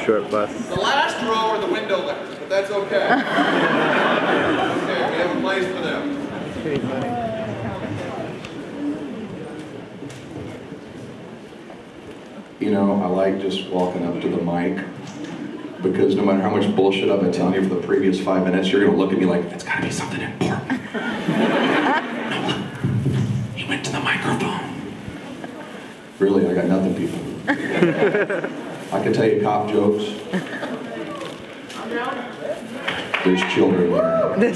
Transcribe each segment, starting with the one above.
short bus. The last row are the windowless, but that's okay. Okay, we have a place for them. That's pretty funny. You know, I like just walking up to the mic because no matter how much bullshit I've been telling you for the previous 5 minutes, you're gonna look at me like, it's gotta be something important. No, look, he went to the microphone. Really, I got nothing, people. I can tell you cop jokes. There's children there.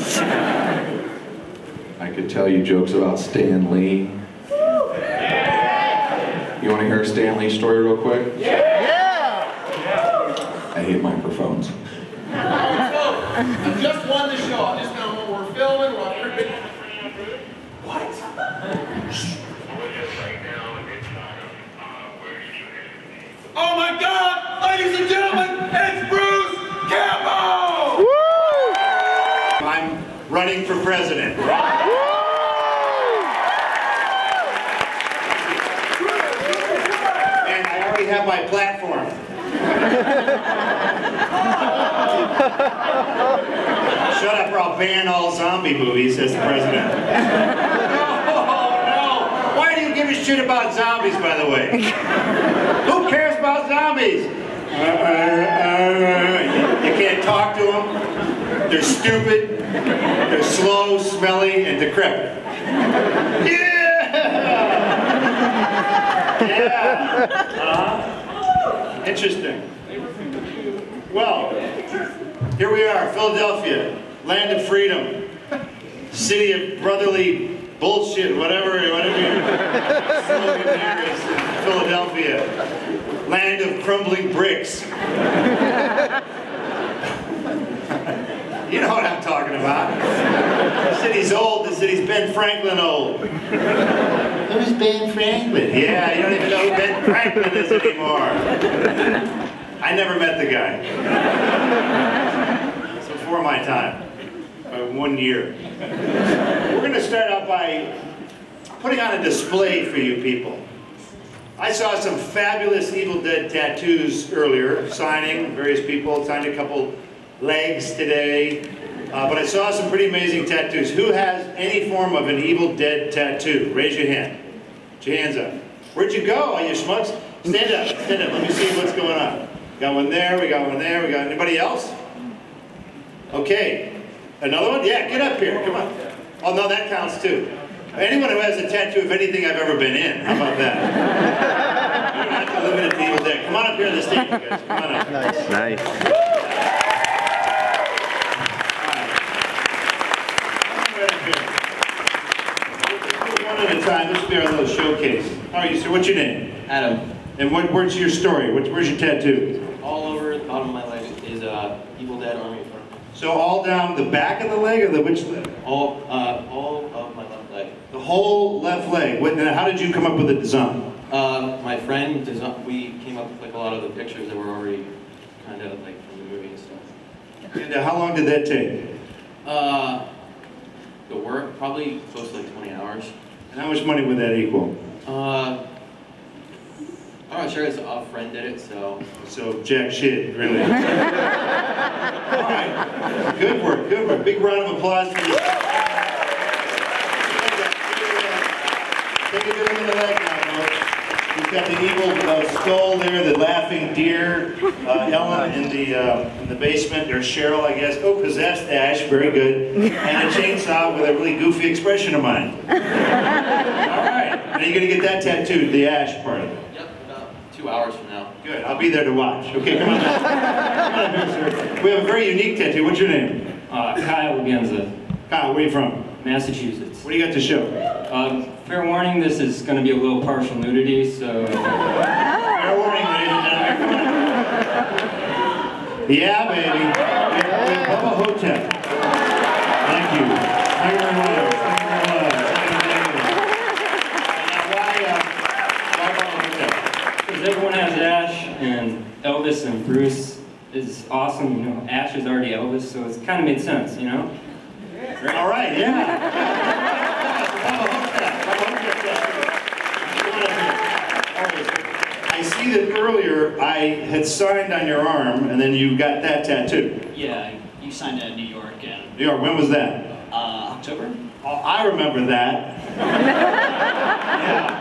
I could tell you jokes about Stan Lee. You want to hear a Stan Lee story real quick? Yeah! I hate microphones. I just won the show. I'm just now we're filming. We're on What? Oh my God, ladies and gentlemen, it's Bruce Campbell! Woo! I'm running for president. And I already have my platform. Shut up or I'll ban all zombie movies, says the president. No! Why do you give a shit about zombies, by the way? Who cares about zombies? You can't talk to them. They're stupid. They're slow, smelly, and decrepit. Yeah! Yeah. Interesting. Well, here we are, Philadelphia, land of freedom, city of brotherly bullshit, whatever your slogan there is, Philadelphia, land of crumbling bricks. You know what I'm talking about. The city's old, the city's Ben Franklin old. Who's Ben Franklin? Yeah, you don't even know who Ben Franklin is anymore. I never met the guy. It's before my time, by 1 year. We're going to start out by putting on a display for you people. I saw some fabulous Evil Dead tattoos earlier, signing, various people signed a couple legs today, but I saw some pretty amazing tattoos. Who has any form of an Evil Dead tattoo? Raise your hand. Put your hands up. Where'd you go, all you schmucks? Stand up, let me see what's going on. Got one there, we got one there, we got anybody else? Okay. Another one? Yeah, get up here, come on. Oh no, that counts too. Anyone who has a tattoo of anything I've ever been in, how about that? You don't have to limit it to Evil Dead. Come on up here on the stage, you guys, come on up. Nice. Nice. One at a time, this will be our little showcase. How are you, sir? What's your name? Adam. And where's your story? Where's your tattoo? All over the bottom of my leg is Evil Dead Army. So all down the back of the leg or the which leg? All of my left leg. The whole left leg. Now, how did you come up with the design? My friend, we came up with like a lot of the pictures that were already kind of like from the movie and stuff. And how long did that take? The work, probably close to like 20 hours. And how much money would that equal? I'm not sure, a friend did it, so... So, jack shit, really. All right. Good work, good work. Big round of applause for you. Take a good look at the leg now, folks. We've got the evil skull there, the laughing deer, Ellen in the basement. There's Cheryl, I guess. Oh, possessed Ash, very good. And a chainsaw with a really goofy expression of mine. All right. Now you're going to get that tattooed, the Ash part of it. 2 hours from now. Good, I'll be there to watch. Okay, come on. Come on here, sir. We have a very unique tattoo. What's your name? Kyle Genza, Kyle, where are you from? Massachusetts. What do you got to show? Fair warning, this is going to be a little partial nudity, so... Fair warning, ladies and gentlemen. Come on. Yeah, baby. We have Bubba Hotep. Thank you. Thank you very much. Thank you very much. Because everyone has Ash, and Elvis and Bruce is awesome. You know, Ash is already Elvis, so it's kind of made sense, you know? Right. All right, yeah. I I see that earlier I had signed on your arm, and then you got that tattoo. Yeah, you signed it in New York in New York, when was that? October. Oh, I remember that. Yeah.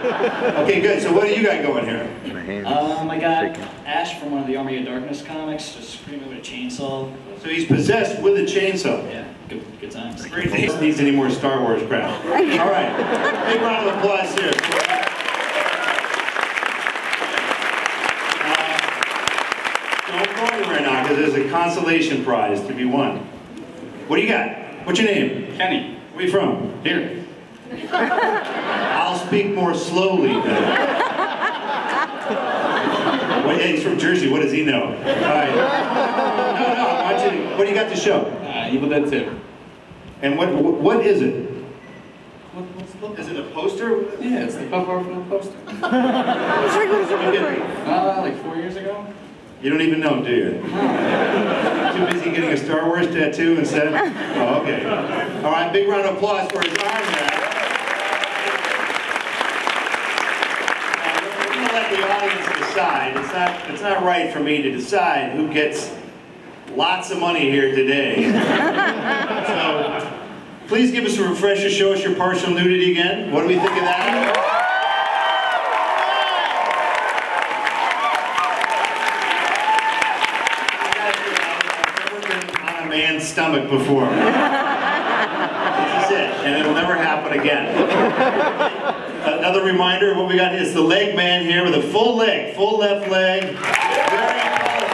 Okay, good. So what do you got going here? My hands I got shaking. Ash from one of the Army of Darkness comics, just screaming with a chainsaw. So he's possessed with a chainsaw. Yeah, good times. Great. He needs any more Star Wars crap. All right. Big round of applause here. Don't go anywhere now, because there's a consolation prize to be won. What do you got? What's your name? Kenny. Where you from? Here. I'll speak more slowly then. Wait, he's from Jersey. What does he know? All right. No, I want you to, what do you got to show? Evil Dead 2. And what is it? What's the book? Is it a poster? Yeah, it's the cover from the poster. Like 4 years ago? You don't even know, do you? Too busy getting a Star Wars tattoo instead? Oh, okay. All right, big round of applause for his arm there. Now, we're going to let the audience decide. It's not right for me to decide who gets lots of money here today. So, please give us a refresher. Show us your partial nudity again. What do we think of that? Man's stomach before. This is it, and it'll never happen again. Another reminder of what we got is the leg man here with a full leg, full left leg. Very colorful.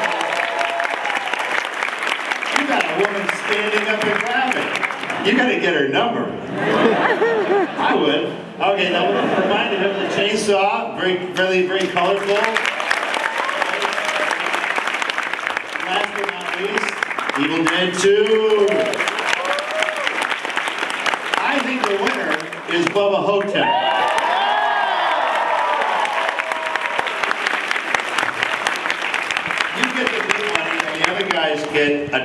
You got a woman standing up and clapping. You got to get her number. I would. Okay, now we're reminded of the chainsaw, very colorful. Last but not least, Evil Dead 2. I think the winner is Bubba Hotep. You get the big money and the other guys get $1.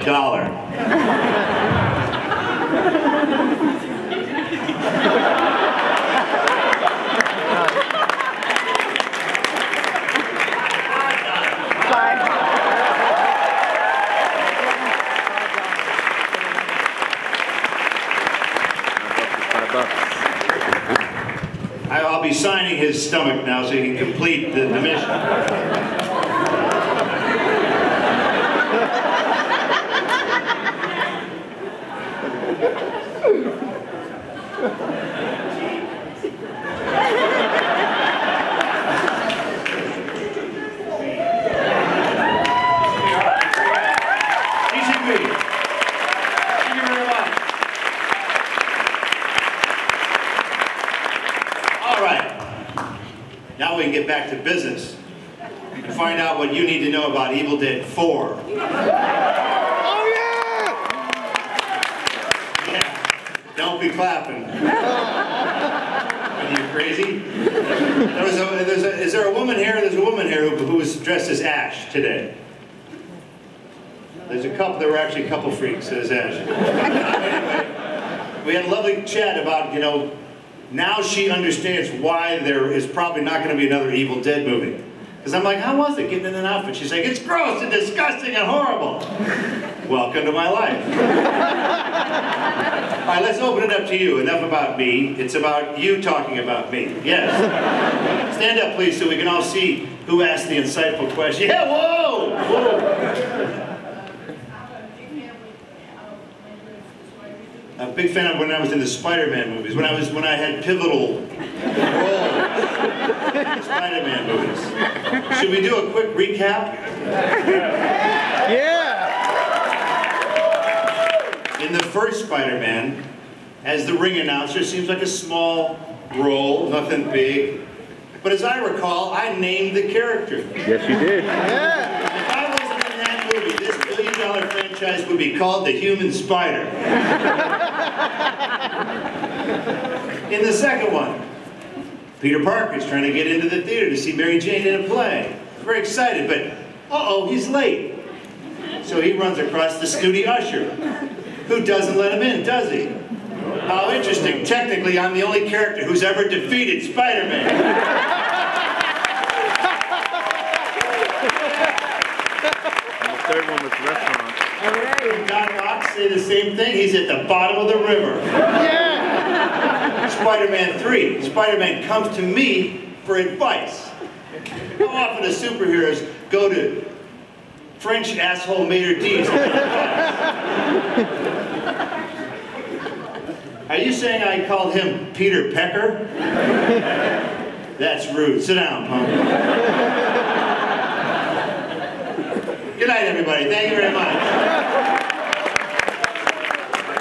I'll be signing his stomach now so he can complete the mission. Now we can get back to business and find out what you need to know about Evil Dead 4. Oh yeah! Yeah, don't be clapping. Are you crazy? Is there a woman here? There's a woman here who was dressed as Ash today. There's a couple, there were actually a couple freaks as Ash. Anyway, we had a lovely chat about, you know, now she understands why there is probably not going to be another Evil Dead movie. Because I'm like, how was it getting in an outfit? She's like, it's gross and disgusting and horrible. Welcome to my life. All right, let's open it up to you. Enough about me. It's about you talking about me. Yes. Stand up, please, so we can all see who asked the insightful question. Yeah, whoa! Whoa! A big fan of when I was in the Spider-Man movies, when I had pivotal roles in Spider-Man movies. Should we do a quick recap? Yeah! In the first Spider-Man, as the ring announcer, seems like a small role, nothing big. But as I recall, I named the character. Yes, you did. Yeah. If I wasn't in that movie, this billion-dollar franchise would be called The Human Spider. In the second one, Peter Parker's trying to get into the theater to see Mary Jane in a play. Very excited, but uh-oh, he's late. So he runs across the snooty usher, who doesn't let him in, does he? How interesting. Technically, I'm the only character who's ever defeated Spider-Man. third one was restaurant. John Locke say the same thing. He's at the bottom of the river. Yeah! Spider-Man 3. Spider-Man comes to me for advice. How often do superheroes go to French asshole maitre d's? Are you saying I called him Peter Pecker? That's rude. Sit down, punk. Good night, everybody. Thank you very much.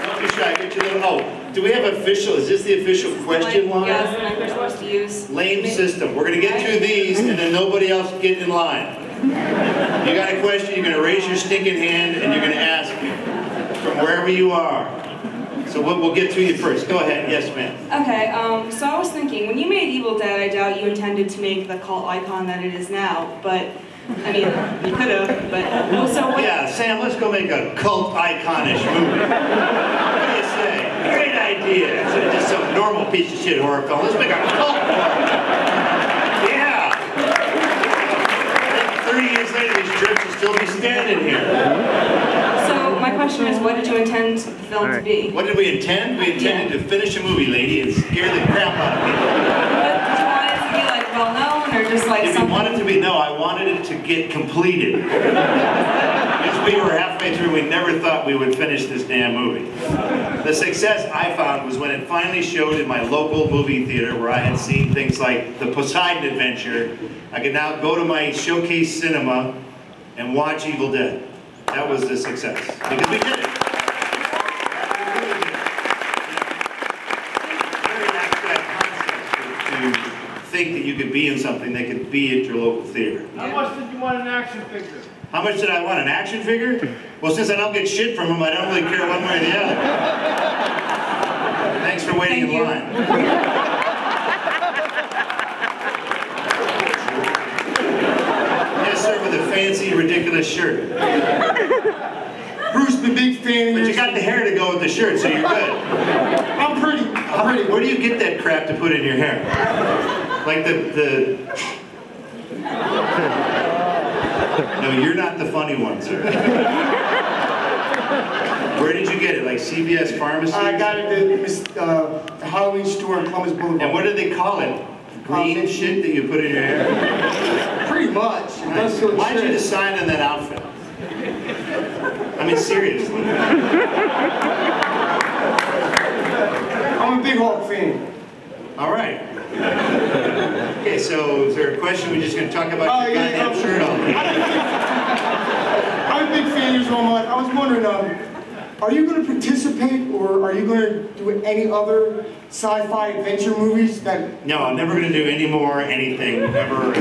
Don't be shy. Get your little... Oh, do we have official? Is this the official question line? Yes, and we're supposed to use. Lame system. We're going to get through these, and then nobody else get in line. You got a question, you're going to raise your stinking hand, and you're going to ask from wherever you are. So we'll get to you first. Go ahead. Yes, ma'am. Okay, so I was thinking, when you made Evil Dead, I doubt you intended to make the cult icon that it is now, but, I mean, you could have, but, well, so what... Yeah, Sam, let's go make a cult iconish movie. What do you say? Great idea. Instead of just some normal piece of shit horror film, let's make a cult one. Yeah. I think 30 years later, these jerks will still be standing here. So my question is, what did you intend the film to be? What did we intend? We intended to finish a movie, lady, and scare the crap out of people. But did you want it to be like well-known, or just like If something? you wanted to be, no, I wanted it to get completed. Because we were halfway through, we never thought we would finish this damn movie. The success I found was when it finally showed in my local movie theater where I had seen things like The Poseidon Adventure. I could now go to my showcase cinema and watch Evil Dead. That was the success. Because we did it. Very abstract concept to think that you could be in something that could be at your local theater. How much did you want an action figure? How much did I want? An action figure? Well, since I don't get shit from them, I don't really care one way or the other. Thanks for waiting in line. Yes, sir, with a fancy, ridiculous shirt. Bruce, the big fan. But you got the hair to go with the shirt, so you're good. I'm pretty. Where do you get that crap to put in your hair? Like the... No, you're not the funny one, sir. Where did you get it? Like CVS Pharmacy? I got it at the Halloween store on Columbus Boulevard. And what do they call it? Green shit that you put in your hair? Pretty much. Nice. Why did you decide on that outfit? I mean, seriously. I'm a big Hulk fan. All right. Okay, so is there a question? We're just going to talk about your goddamn shirt all day. I'm a big fan of so much. I was wondering, are you going to participate, or are you going to do any other sci-fi adventure movies that... No, I'm never going to do any more anything, ever.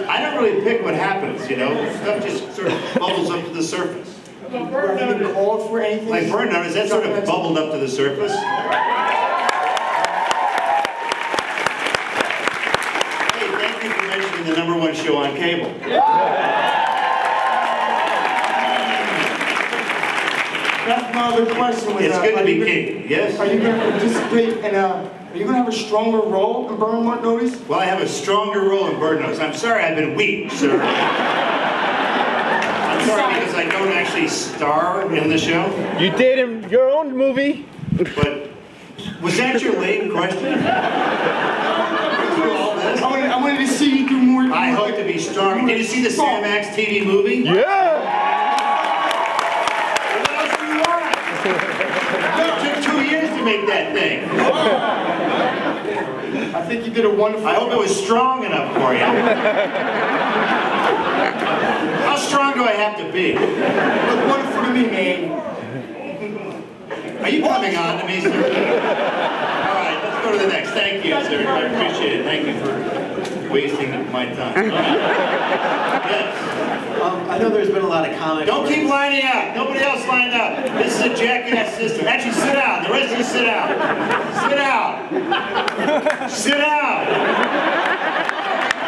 I don't really pick what happens, you know? Stuff just sort of bubbles up to the surface. Have you been called for anything? Like burnout, is that sort of bubbled up to the surface? Hey, thank you for mentioning the #1 show on cable. That's my other question. Was, It's good to be king, yes? Are you going to participate in are you going to have a stronger role in Burn Notice? Well, I have a stronger role in Bird Notice. I'm sorry I've been weak, sir. I'm sorry because I don't actually star in the show. You did in your own movie. But was that your lame question? I wanted to see you do more. I hope to be strong. Did you see the Cinemax TV movie? Yeah. What else do you want? It took 2 years to make that thing. I think you did a wonderful I hope it was strong enough for you. How strong do I have to be? It was wonderful to me, man. Are you coming on to me, sir? All right, let's go to the next. Thank you, sir. I appreciate it. Thank you for wasting my time. Yes. I know there's been a lot of comments. Don't keep lining up. Nobody else lined up. This is a jackass system. Actually, sit down. The rest of you sit down. Sit down. Sit down.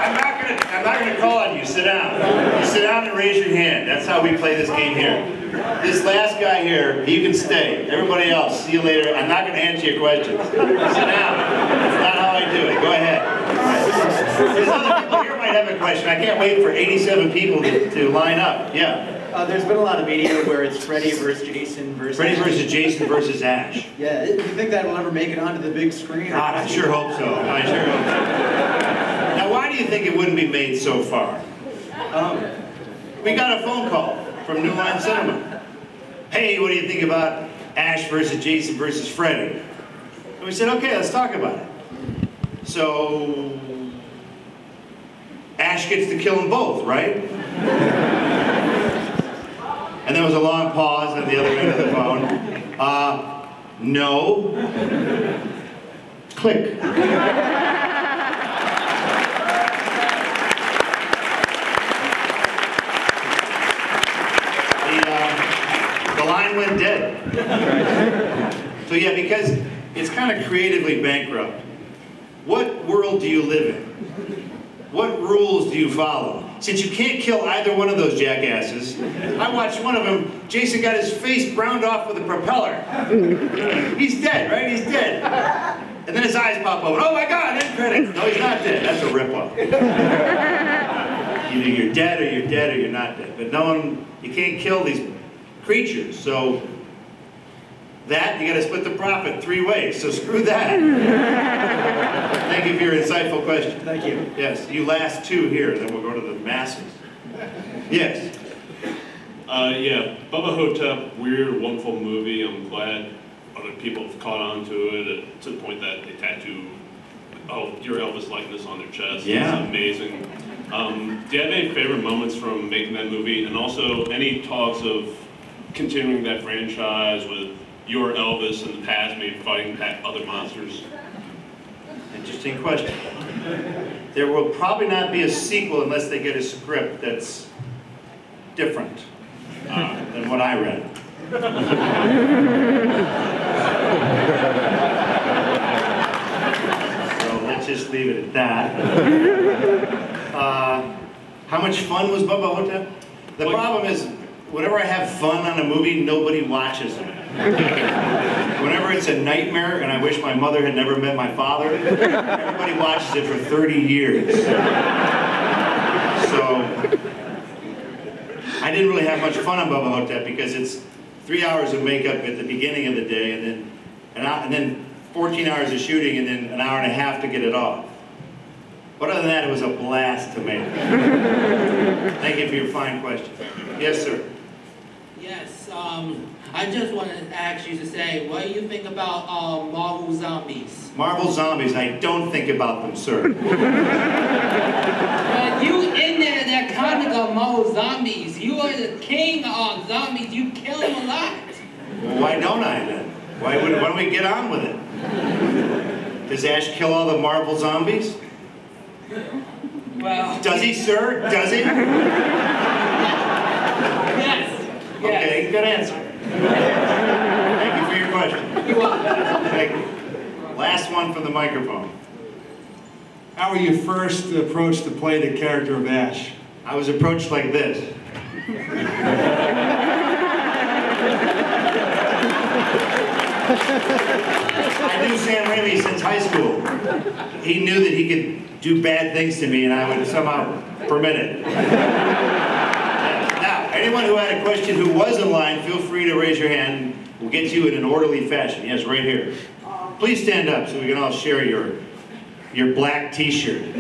I'm not gonna call on you. Sit down. You sit down and raise your hand. That's how we play this game here. This last guy here, you can stay. Everybody else, see you later. I'm not gonna answer your questions. Sit down. That's not how I do it. Go ahead. There's other people here might might have a question. I can't wait for 87 people to line up. Yeah. There's been a lot of media where it's Freddy versus Jason versus Freddy versus Jason versus Ash. Yeah, do you think that'll ever make it onto the big screen? God, I sure hope so. I sure hope so. Now, why do you think it wouldn't be made so far? We got a phone call from New Line Cinema. Hey, what do you think about Ash versus Jason versus Freddy? And we said, okay, let's talk about it. So, Ash gets to kill them both, right? And there was a long pause at the other end of the phone. No. Click. The line went dead. So yeah, because it's kind of creatively bankrupt. What world do you live in? What rules do you follow? Since you can't kill either one of those jackasses, I watched one of them, Jason got his face browned off with a propeller. He's dead, right? He's dead. And then his eyes pop open. Oh my God, end credits. No, he's not dead. That's a ripoff. Either you're dead or you're not dead. But no one, you can't kill these creatures. So that, you got to split the profit 3 ways. So screw that. Thank you for your insightful question. Thank you. Yes, you last 2 here, then we'll go to the masses. Yes. Yeah, Bubba Hotep, weird, wonderful movie. I'm glad other people have caught on to it to the point that they tattoo your Elvis likeness on their chest. Yeah. It's amazing. Do you have any favorite moments from making that movie? And also, any talks of continuing that franchise with your Elvis and the past, maybe fighting other monsters? Interesting question. There will probably not be a sequel unless they get a script that's different than what I read. So let's just leave it at that. How much fun was Bubba Hotep? The problem is, whenever I have fun on a movie, nobody watches it. Whenever it's a nightmare and I wish my mother had never met my father, everybody watches it for 30 years. So, I didn't really have much fun on Bubba Hotep because it's 3 hours of makeup at the beginning of the day and then 14 hours of shooting and then an hour and a half to get it off. But other than that, it was a blast to make. Thank you for your fine question. Yes, sir. Yes, I just wanted to ask you to say, what do you think about Marvel Zombies? Marvel Zombies, I don't think about them, sir. But you in there, that comic of Marvel Zombies, you are the king of zombies, you kill them a lot. Well, why don't I then? Why don't we get on with it? Does Ash kill all the Marvel Zombies? Well... Does he, sir? Does he? Yes. Okay, good answer. Thank you for your question. You're welcome. Thank you. Last one from the microphone. How were you first approached to play the character of Ash? I was approached like this. I knew Sam Raimi since high school. He knew that he could do bad things to me and I would somehow permit it. Now, anyone who had a question who was in line, feel free to raise your hand. We'll get to you in an orderly fashion. Yes, right here. Please stand up so we can all share your black t-shirt.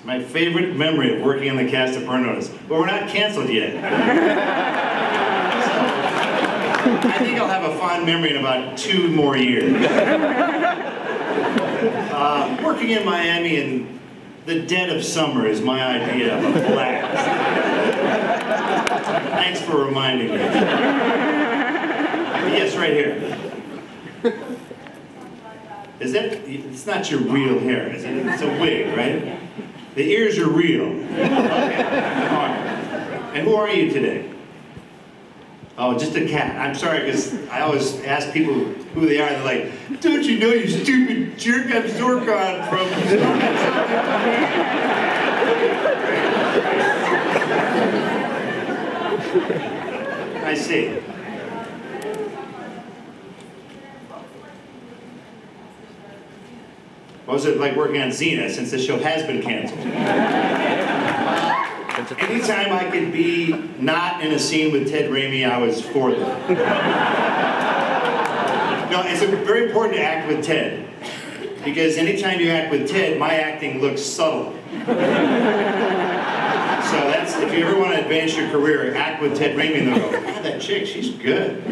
My favorite memory of working on the cast of Burn Notice. But we're not canceled yet. I think I'll have a fond memory in about 2 more years. Working in Miami in the dead of summer is my idea of a blast. Thanks for reminding me. Yes, right here. Is that, it's not your real hair, is it? It's a wig, right? The ears are real. Okay. All right. And who are you today? Oh, just a cat. I'm sorry, because I always ask people who they are, and they're like, don't you know, you stupid jerk, I'm Zorkon from... I see. What was it like working on Xena, since the show has been canceled? Anytime I could be not in a scene with Ted Raimi, I was for them. No, it's very important to act with Ted, because anytime you act with Ted, my acting looks subtle. So that's, if you ever want to advance your career, act with Ted Raimi and they'll go, God, that chick, she's good.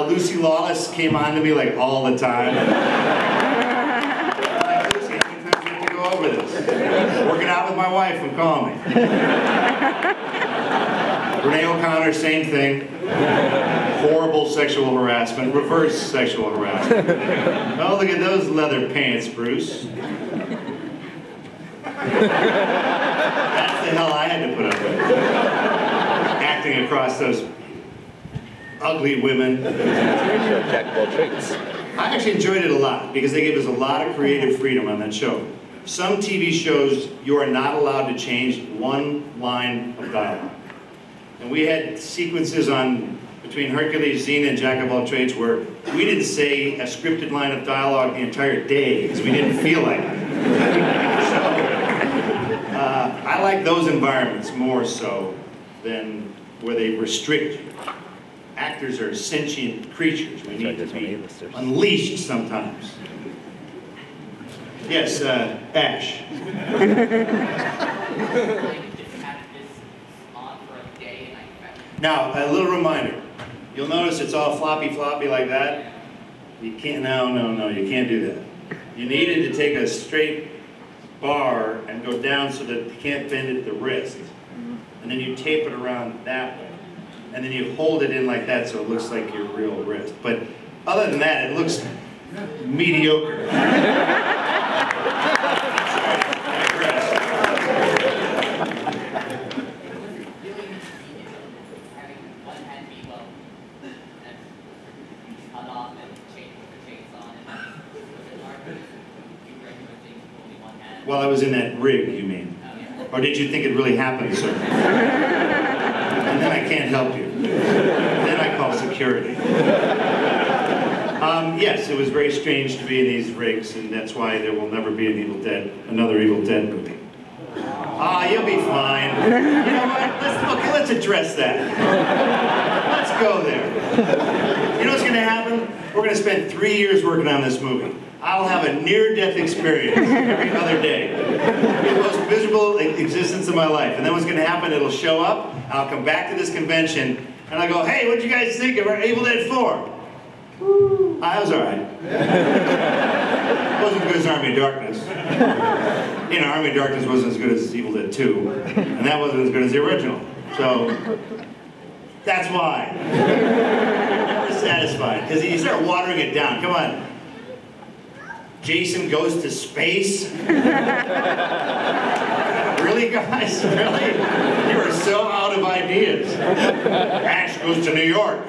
Lucy Lawless came on to me like all the time. Like, Lucy, how many times do you have to go over this? Working out with my wife and call me. Renee O'Connor, same thing. Horrible sexual harassment, reverse sexual harassment. Oh, look at those leather pants, Bruce. That's the hell I had to put up with. Acting across those ugly women. I actually enjoyed it a lot because they gave us a lot of creative freedom on that show. Some TV shows, you are not allowed to change one line of dialogue. And we had sequences on between Hercules, Xena, and Jack of all trades where we didn't say a scripted line of dialogue the entire day because we didn't feel like it. I like those environments more so than where they restrict you. Actors are sentient creatures. We need to be unleashed sometimes. Yes, Ash. Now, a little reminder. You'll notice it's all floppy like that. You can't, no, you can't do that. You needed to take a straight bar and go down so that you can't bend at the wrist. And then you tape it around that way. And then you hold it in like that so it looks like your real wrist. But other than that, it looks mediocre. While I was in that rig, you mean? Or did you think it really happened, sir? And then I can't help you. Then I call security. Yes, it was very strange to be in these rigs, and that's why there will never be another Evil Dead movie. You'll be fine. You know what? Let's address that. Let's go there. You know what's going to happen? We're going to spend 3 years working on this movie. I'll have a near-death experience every other day. The most miserable existence of my life. And then what's going to happen, it'll show up, I'll come back to this convention, and I'll go, hey, what'd you guys think of our Evil Dead 4? I was all right. It wasn't as good as Army of Darkness. You know, Army of Darkness wasn't as good as Evil Dead 2, and that wasn't as good as the original. So, that's why. Never satisfied, because you start watering it down. Come on. Jason goes to space? Really, guys? Really? You are so out of ideas. Ash goes to New York.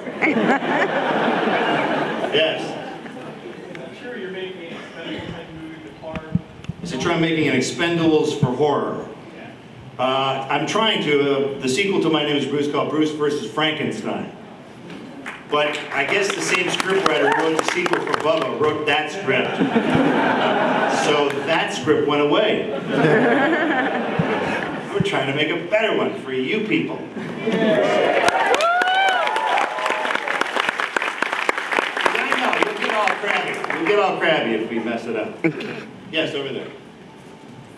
Yes. I'm sure you're making an Expendables movie with horror. So try making an Expendables for horror. I'm trying to. The sequel to My Name is Bruce, called Bruce vs. Frankenstein. But I guess the same scriptwriter who wrote the sequel for Bubba wrote that script. So that script went away. We're trying to make a better one for you people. I know, you'll get all crabby. You'll get all crabby if we mess it up. Yes, over there.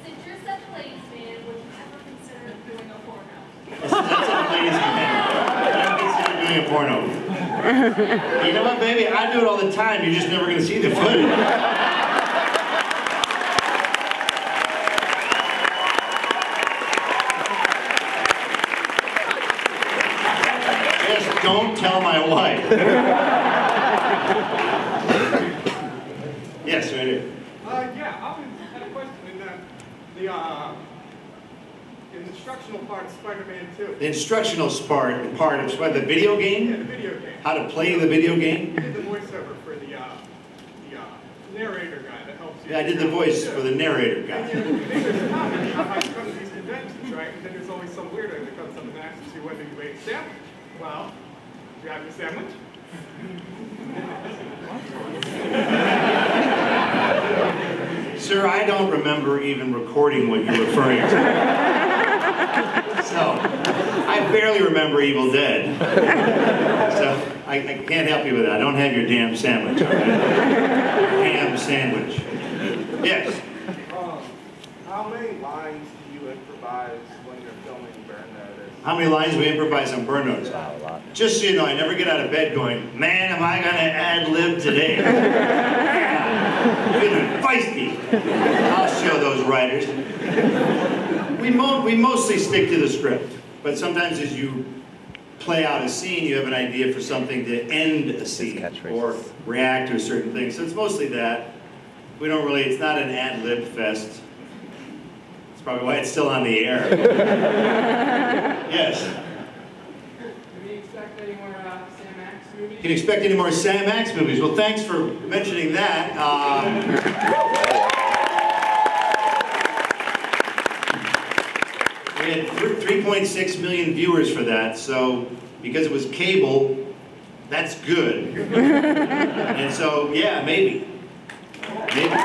Since you're such a ladies' man, would you ever consider doing a porno? That's a ladies' man. I don't consider doing a porno. You know what, baby? I do it all the time. You're just never going to see the footage. Just don't tell my wife. Yes, right here. Yeah, I had a question in that the instructional part of Spider-Man 2. The instructional part of the video game? Yeah, the video game. How to play the video game? I did the voiceover for the narrator guy that helps you. Yeah, I did the voice for the narrator guy. And there's a comment about how you come to these conventions, right? And then there's always some weirdo that comes up and asks you whether you ate a sandwich. Well, you have your sandwich? Sir, I don't remember even recording what you're referring to. So, I barely remember Evil Dead. So, I can't help you with that. I don't have your damn sandwich, all right? Your ham sandwich. Yes? How many lines do you improvise when you're filming Burn Notice? How many lines we improvise on Burn Notice? Just so you know, I never get out of bed going, man, am I going to ad-lib today? Yeah. Feeling feisty. I'll show those writers. We mostly stick to the script, but sometimes as you play out a scene, you have an idea for something to end a scene or react to a certain thing. So it's mostly that. We don't really, it's not an ad-lib fest. That's probably why it's still on the air. Yes? Can we expect any more Sam Axe movies? Can you expect any more Sam Axe movies? Well, thanks for mentioning that. We had 3.6 million viewers for that, so because it was cable, that's good. And so, yeah, maybe. Maybe.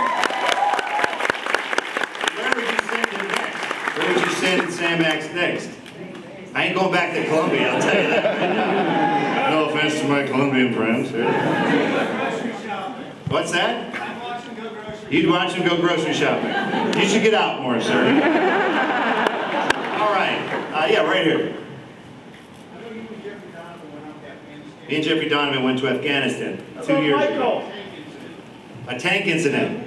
Where would you send it next? Where would you send Sam Axe next? I ain't going back to Columbia, I'll tell you that right now. No offense to my Colombian friends. What's that? You'd watch him go grocery shopping. You should get out more, sir. All right. Yeah, right here. Me and Jeffrey Donovan went to Afghanistan 2 years ago. A tank incident.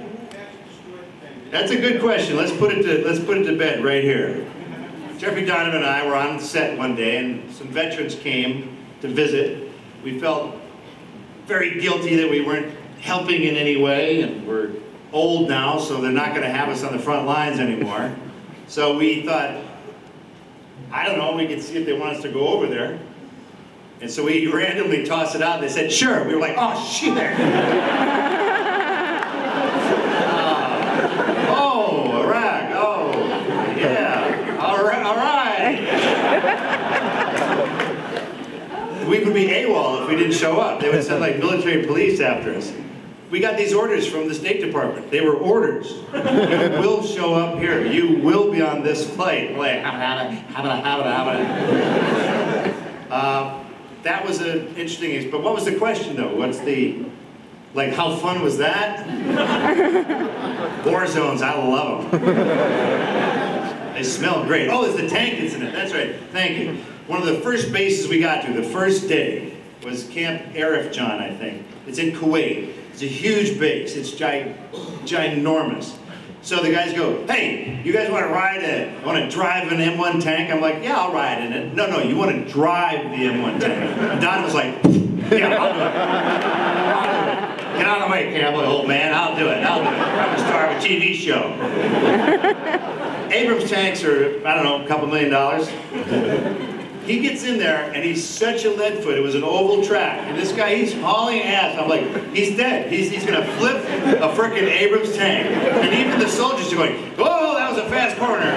That's a good question. Let's put it to bed right here. Jeffrey Donovan and I were on set one day, and some veterans came to visit. We felt very guilty that we weren't helping in any way, and we're old now, so they're not going to have us on the front lines anymore. So we thought, I don't know, we could see if they want us to go over there. And so we randomly tossed it out. They said, sure. We were like, oh, shit. Oh, Iraq. Oh, yeah. All right. We would be AWOL if we didn't show up. They would send like military police after us. We got these orders from the State Department. They were orders. You will show up here. You will be on this flight. Like, that was an interesting, but what was the question though? What's the, like, how fun was that? War zones, I love them. They smell great. Oh, it's the tank incident. That's right. Thank you. One of the first bases we got to, the first day, was Camp Arif John, I think. It's in Kuwait. It's a huge base. It's ginormous. So the guys go, hey, you guys want to want to drive an M1 tank? I'm like, yeah, I'll ride in it. No, you want to drive the M1 tank. And Don was like, yeah, I'll do it. Get out of the way, Campbell, old man. I'll do it. I'm the star of a TV show. Abrams tanks are, I don't know, a couple $1 million. He gets in there, and he's such a lead foot. It was an oval track. And this guy, he's hauling ass. I'm like, he's dead. He's going to flip a frickin' Abrams tank. And even the soldiers are going, oh, that was a fast corner.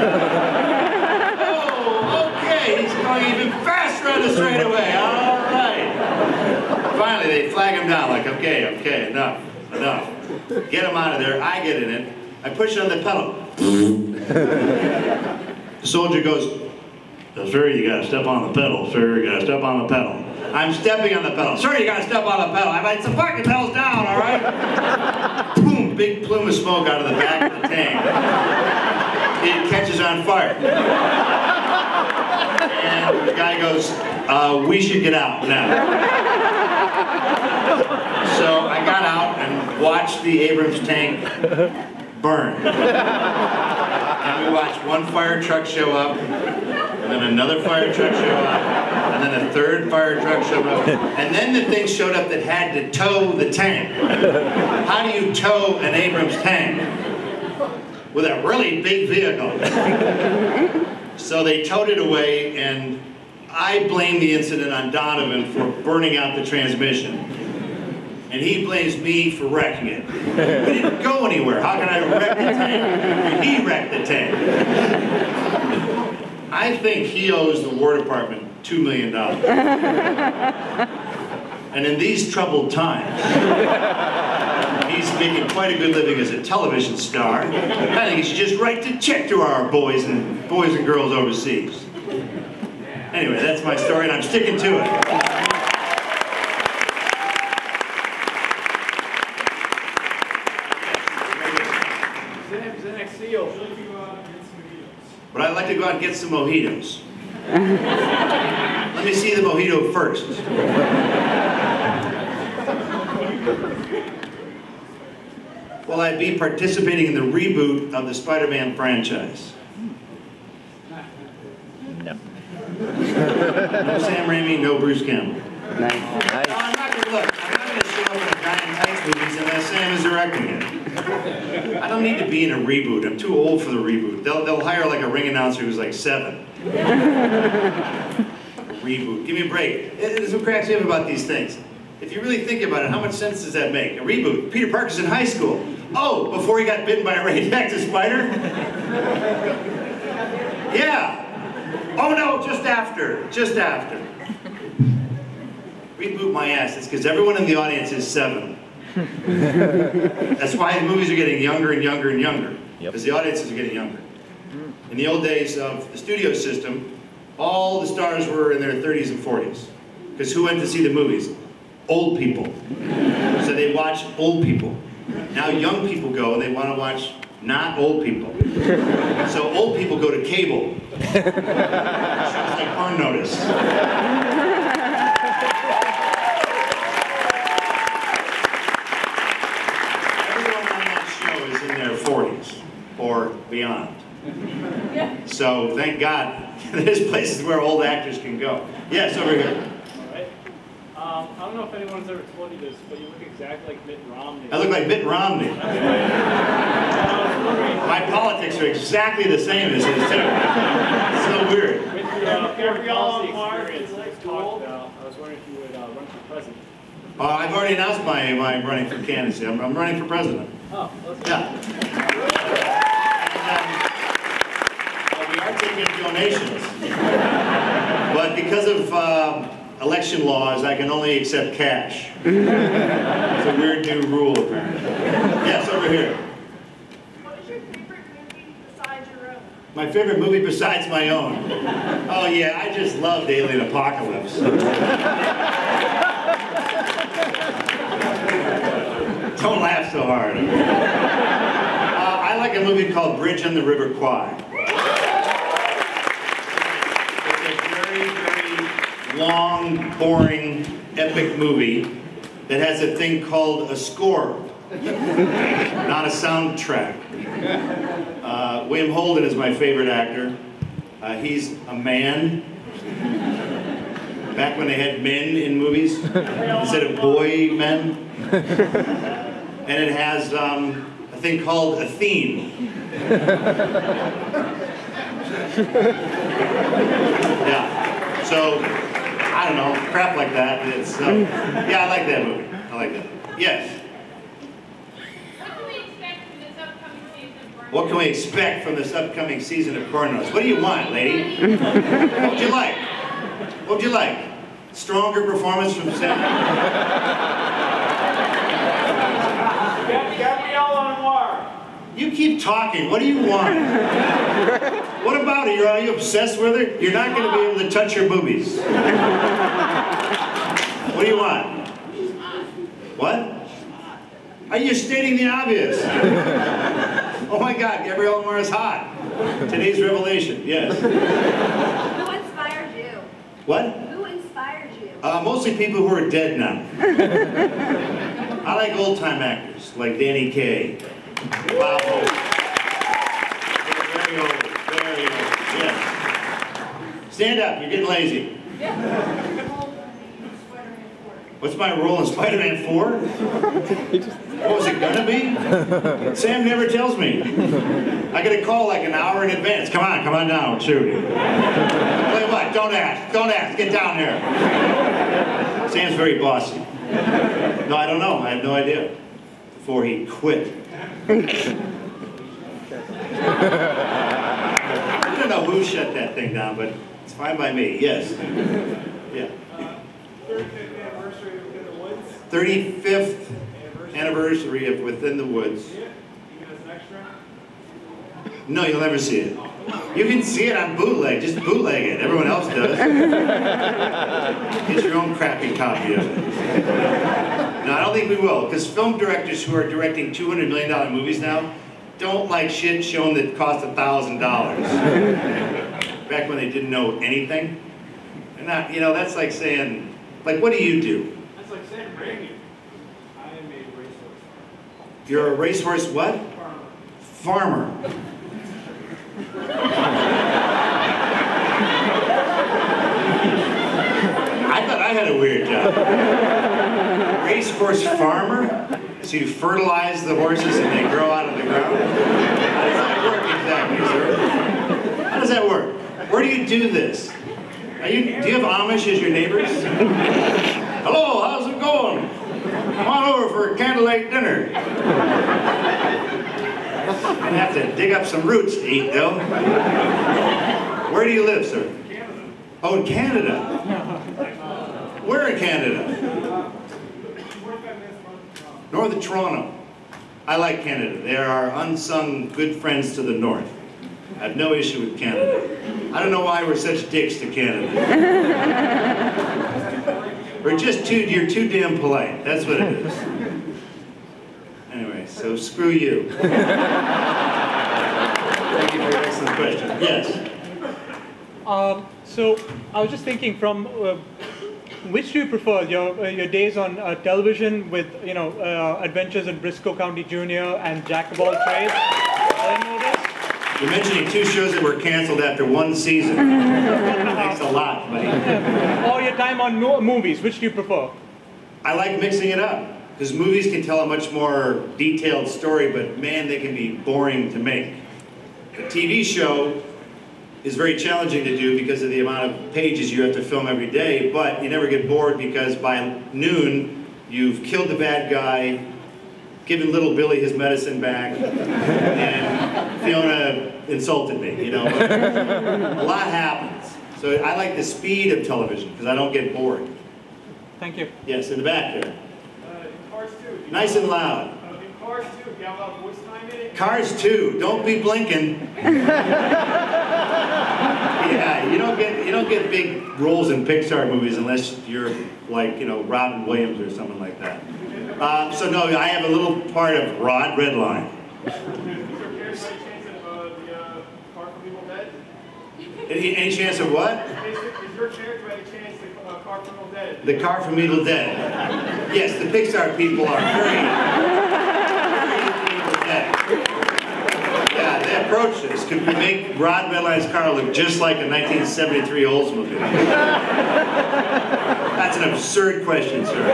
Oh, okay. He's going even faster on the straightaway. All right. Finally, they flag him down like, okay, enough. Get him out of there. I get in it. I push on the pedal. The soldier goes, sir, you gotta step on the pedal. Sir, you gotta step on the pedal. I'm stepping on the pedal. Sir, you gotta step on the pedal. I'm like, the fucking pedal's down, all right? Boom, big plume of smoke out of the back of the tank. It catches on fire. And the guy goes, we should get out now. So I got out and watched the Abrams tank burn. And we watched one fire truck show up, and then another fire truck show up, and then a third fire truck showed up, and then the thing showed up that had to tow the tank. How do you tow an Abrams tank? With a really big vehicle. So they towed it away, and I blame the incident on Donovan for burning out the transmission. And he blames me for wrecking it. We didn't go anywhere. How can I wreck the tank? He wrecked the tank. I think he owes the War Department $2 million. And in these troubled times, he's making quite a good living as a television star. I think he should just write to check to our boys and girls overseas. Anyway, that's my story, and I'm sticking to it. But I'd like to go out and get some mojitos. Let me see the mojito first. Will I be participating in the reboot of the Spider-Man franchise? No. No Sam Raimi, no Bruce Campbell. Nice. No, I'm not going to look. I'm not going to show up in a guy in tights movies unless Sam is directing it. I don't need to be in a reboot. I'm too old for the reboot. They'll hire like a ring announcer who's like 7. Reboot. Give me a break. This is what cracks me up about these things. If you really think about it, how much sense does that make? A reboot. Peter Parker's in high school. Oh, before he got bitten by a radioactive spider? Yeah. Oh no, just after. Just after. Reboot my ass. It's because everyone in the audience is 7. That's why the movies are getting younger and younger and younger. Because the audiences are getting younger. In the old days of the studio system, all the stars were in their 30s and 40s. Because who went to see the movies? Old people. So they watch old people. Now young people go and they want to watch not old people. So old people go to cable. Shows like Porn Notice. Everyone on that show is in their 40s or beyond. So thank God there's places where old actors can go. Yes, over here. I don't know if anyone's ever told you this, but you look exactly like Mitt Romney. I look like Mitt Romney. My politics are exactly the same as his too. It's so weird. With your Gabrielle experience that we've talked about, I was wondering if you would run for president. I've already announced my running for candidacy. I'm running for president. Oh, let's yeah. And, we are taking donations, but because of election laws, I can only accept cash. It's a weird new rule, apparently. Yes, over here. What is your favorite movie besides your own? My favorite movie besides my own? Oh yeah, I just loved Alien Apocalypse. Don't laugh so hard. I like a movie called Bridge on the River Kwai. Long, boring, epic movie that has a thing called a score, not a soundtrack. William Holden is my favorite actor. He's a man. Back when they had men in movies instead of boy men. And it has a thing called a theme. Yeah. So, I don't know, crap like that. It's, yeah, I like that movie. I like that. Yes? What can we expect from this upcoming season of Porn Notice? What do you want, lady? What would you like? What would you like? Stronger performance from Sam? Gabrielle Anwar. You keep talking. What do you want? What about her? Are you obsessed with her? You're not going to be able to touch her boobies. What do you want? What? Are you stating the obvious? Oh my God, Gabrielle Anwar is hot. Today's revelation, yes. Who inspired you? What? Who inspired you? Mostly people who are dead now. I like old-time actors, like Danny Kaye, Bob Hope. They're very old, yes. Stand up, you're getting lazy. What's my role in Spider-Man 4? What was it gonna be? Sam never tells me. I get a call like an hour in advance. Come on down, shoot. Play what? Don't ask, get down here. Sam's very bossy. No, I don't know, I have no idea. Before he quit. I don't know who shut that thing down, but it's fine by me, yes. Yeah. 35th anniversary of In the Woods. 35th anniversary of Within the Woods. Even as an extra? No, you'll never see it. You can see it on bootleg, just bootleg it. Everyone else does. Get your own crappy copy of it. No, I don't think we will, because film directors who are directing $200 million movies now don't like shit shown that cost $1,000. Back when they didn't know anything. And not, you know, that's like saying, like, what do you do? That's like saying Randy. I am a racehorse. You're a racehorse what? Farmer. Farmer. I thought I had a weird job. Racehorse farmer? So you fertilize the horses and they grow out of the ground? How does that work exactly, sir? How does that work? Where do you do this? Do you have Amish as your neighbors? Hello, how's it going? Come on over for a candlelight dinner. I have to dig up some roots to eat, though. Where do you live, sir? Canada. Oh, in Canada. Where in Canada? 45 minutes from North of Toronto. I like Canada. They are our unsung good friends to the north. I have no issue with Canada. I don't know why we're such dicks to Canada. You're too damn polite. That's what it is. Anyway, so screw you. Thank you for your excellent question. Yes? So I was just thinking, from which do you prefer, your days on television with Adventures in Briscoe County Jr. and Jack of all trades? You're mentioning two shows that were canceled after one season. Thanks a lot, buddy. Or your time on movies, which do you prefer? I like mixing it up, because movies can tell a much more detailed story, but man, they can be boring to make. A TV show is very challenging to do because of the amount of pages you have to film every day, but you never get bored because by noon, you've killed the bad guy, given little Billy his medicine back, and Fiona insulted me, you know. A lot happens. So I like the speed of television because I don't get bored. Thank you. Yes, in the back there. in Cars 2. Nice and loud. In Cars 2, if you have a lot of voice time in it. Cars 2, don't be blinking. Yeah, you don't get big roles in Pixar movies unless you're like, you know, Robin Williams or someone like that. So no, I have a little part of Rod Redline. Is there a chance of the car from Evil Dead? Any chance of what? Is your character by any chance the car from Evil Dead? The car from Evil Dead. Yes, the Pixar people are very Evil Dead. Yeah, they approach this. Could we make Rod Redline's car look just like a 1973 Oldsmobile? That's an absurd question, sir.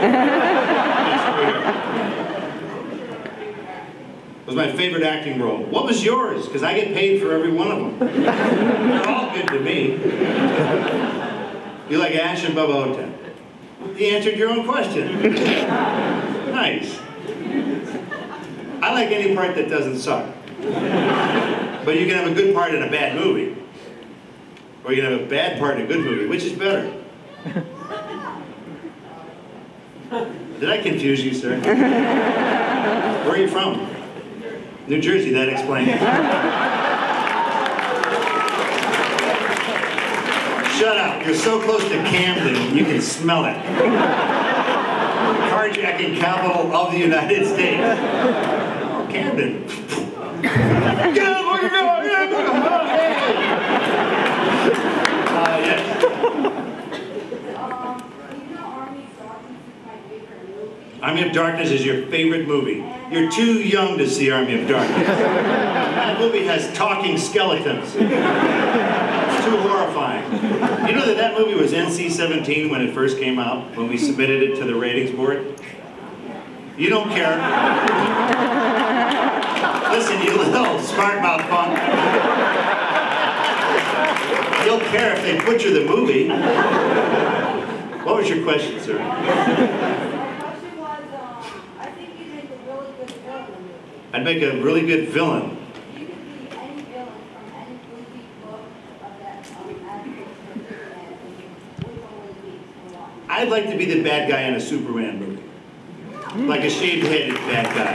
It was my favorite acting role. What was yours? Because I get paid for every one of them. They're all good to me. You like Ash and Bubba Hotep? You answered your own question. Nice. I like any part that doesn't suck. But you can have a good part in a bad movie. Or you can have a bad part in a good movie. Which is better? Did I confuse you, sir? Where are you from? New Jersey, that explains it. Shut up. You're so close to Camden, you can smell it. Carjacking capital of the United States. Oh, Camden. Get out where you're going! Get out where you're going! Yes. Army of Darkness is your favorite movie. You're too young to see Army of Darkness. That movie has talking skeletons. It's too horrifying. You know that movie was NC-17 when it first came out, when we submitted it to the ratings board? You don't care. Listen, you little smart mouth punk. You'll care if they butcher the movie. What was your question, sir? I'd make a really good villain. You could be any villain from any movie, book of that actor. I'd like to be the bad guy in a Superman movie. like a shaved-headed bad guy.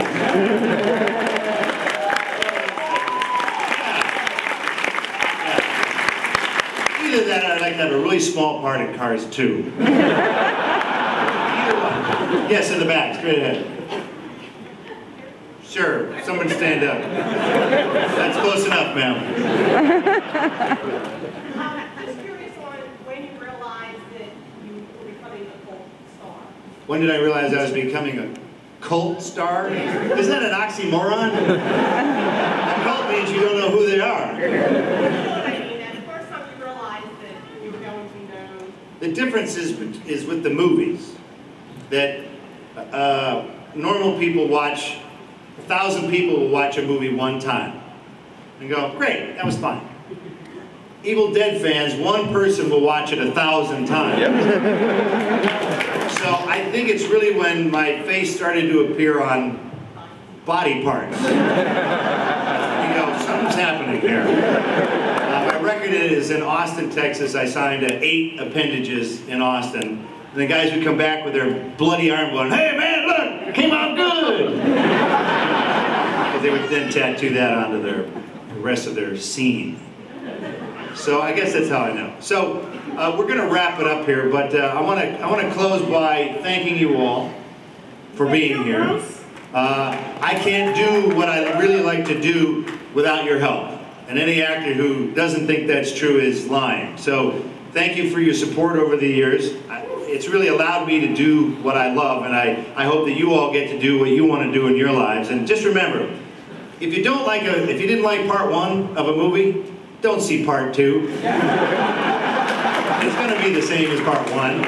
Either that or I'd like to have a really small part in Cars 2. Either one. Yes, in the back, straight ahead. Sure, someone stand up. That's close enough, ma'am. Just curious on when you realized that you were becoming a cult star. When did I realize I was becoming a cult star? Isn't that an oxymoron? A cult means you don't know who they are. You know what I mean? That's the first time you realized that you were going to be known. The difference is with the movies. That normal people watch, 1,000 people will watch a movie one time and go, great, that was fun. Evil Dead fans, one person will watch it 1,000 times. So I think it's really when my face started to appear on body parts. You know, something's happening here. My record is in Austin, Texas. I signed 8 appendages in Austin. And the guys would come back with their bloody arm going, hey man, look, it came out good. Because they would then tattoo that onto the rest of their scene. So I guess that's how I know. So we're going to wrap it up here, but I want to close by thanking you all for being here. I can't do what I really like to do without your help. And any actor who doesn't think that's true is lying. So thank you for your support over the years. It's really allowed me to do what I love, and I hope that you all get to do what you want to do in your lives. And just remember, if you didn't like part 1 of a movie, don't see part 2. It's going to be the same as part 1.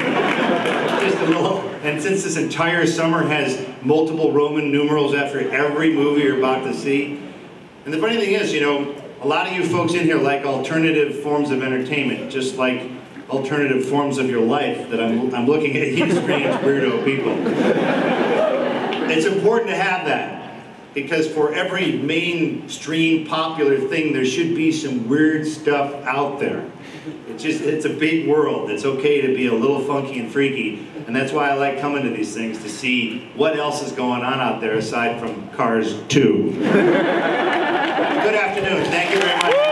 Just a little. And since this entire summer has multiple Roman numerals after every movie you're about to see, and the funny thing is, you know, a lot of you folks in here like alternative forms of entertainment, just like alternative forms of your life that I'm looking at you strange weirdo people. It's important to have that. Because for every mainstream popular thing, there should be some weird stuff out there. It's a big world. It's okay to be a little funky and freaky. And that's why I like coming to these things, to see what else is going on out there aside from Cars 2. Good afternoon. Thank you very much.